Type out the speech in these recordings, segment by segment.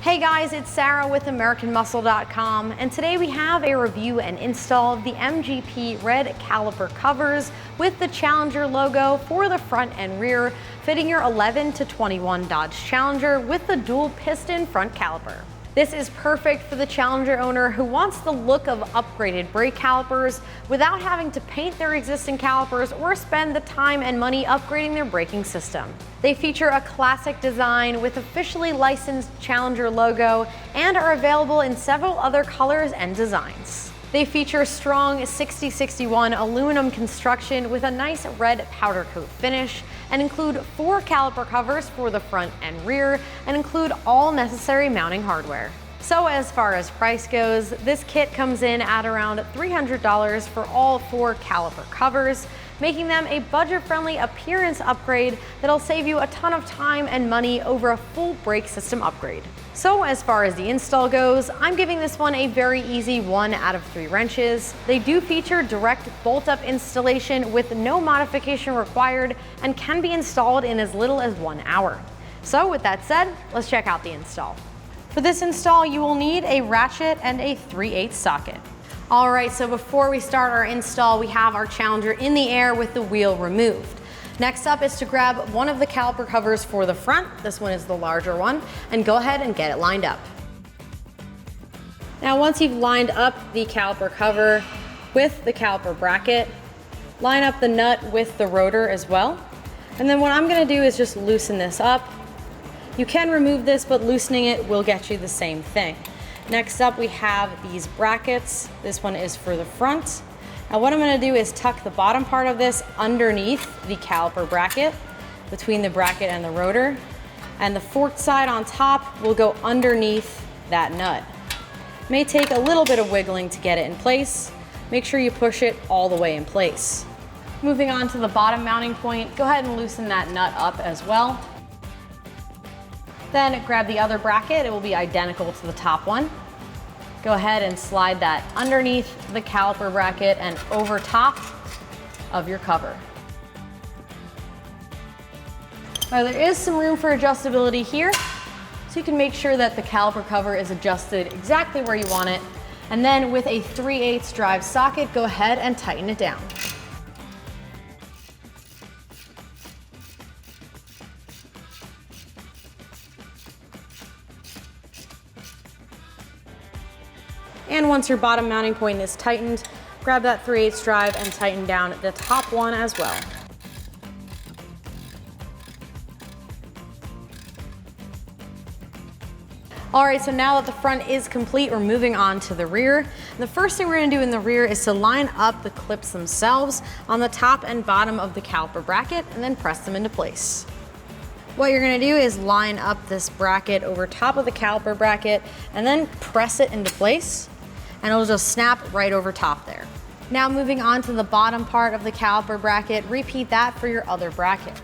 Hey guys, it's Sarah with AmericanMuscle.com, and today we have a review and install of the MGP red caliper covers with the Challenger logo for the front and rear, fitting your 11 to 21 Dodge Challenger with the dual piston front caliper. This is perfect for the Challenger owner who wants the look of upgraded brake calipers without having to paint their existing calipers or spend the time and money upgrading their braking system. They feature a classic design with officially licensed Challenger logo and are available in several other colors and designs. They feature strong 6061 aluminum construction with a nice red powder coat finish and include 4 caliper covers for the front and rear and include all necessary mounting hardware. So as far as price goes, this kit comes in at around $300 for all 4 caliper covers, making them a budget-friendly appearance upgrade that'll save you a ton of time and money over a full brake system upgrade. So as far as the install goes, I'm giving this one a very easy 1 out of 3 wrenches. They do feature direct bolt-up installation with no modification required and can be installed in as little as 1 hour. So with that said, let's check out the install. For this install, you will need a ratchet and a 3/8 socket. All right, so before we start our install, we have our Challenger in the air with the wheel removed. Next up is to grab one of the caliper covers for the front, this one is the larger one, and go ahead and get it lined up. Now once you've lined up the caliper cover with the caliper bracket, line up the nut with the rotor as well. And then what I'm gonna do is just loosen this up. You can remove this, but loosening it will get you the same thing. Next up, we have these brackets. This one is for the front. Now what I'm gonna do is tuck the bottom part of this underneath the caliper bracket, between the bracket and the rotor, and the forked side on top will go underneath that nut. It may take a little bit of wiggling to get it in place. Make sure you push it all the way in place. Moving on to the bottom mounting point, go ahead and loosen that nut up as well. Then grab the other bracket, it will be identical to the top one. Go ahead and slide that underneath the caliper bracket and over top of your cover. Now there is some room for adjustability here, so you can make sure that the caliper cover is adjusted exactly where you want it. And then with a 3/8 drive socket, go ahead and tighten it down. And once your bottom mounting point is tightened, grab that 3/8 drive and tighten down the top one as well. All right, so now that the front is complete, we're moving on to the rear. The first thing we're gonna do in the rear is to line up the clips themselves on the top and bottom of the caliper bracket and then press them into place. What you're gonna do is line up this bracket over top of the caliper bracket and then press it into place, and it'll just snap right over top there. Now moving on to the bottom part of the caliper bracket, repeat that for your other bracket.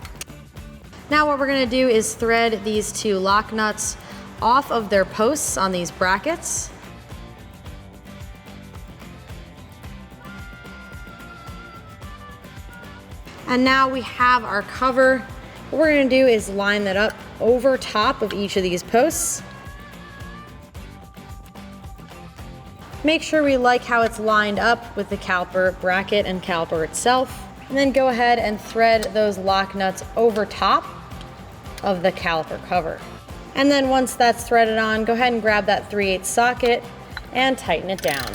Now what we're gonna do is thread these 2 lock nuts off of their posts on these brackets. And now we have our cover. What we're gonna do is line that up over top of each of these posts. Make sure we like how it's lined up with the caliper bracket and caliper itself. And then go ahead and thread those lock nuts over top of the caliper cover. And then once that's threaded on, go ahead and grab that 3/8 socket and tighten it down.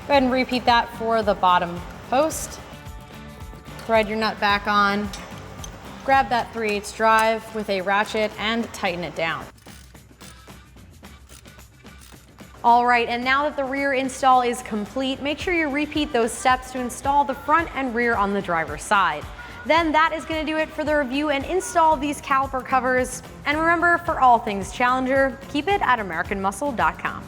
Go ahead and repeat that for the bottom post. Thread your nut back on, grab that 3/8 drive with a ratchet and tighten it down. All right, and now that the rear install is complete, make sure you repeat those steps to install the front and rear on the driver's side. Then that is gonna do it for the review and install of these caliper covers. And remember, for all things Challenger, keep it at AmericanMuscle.com.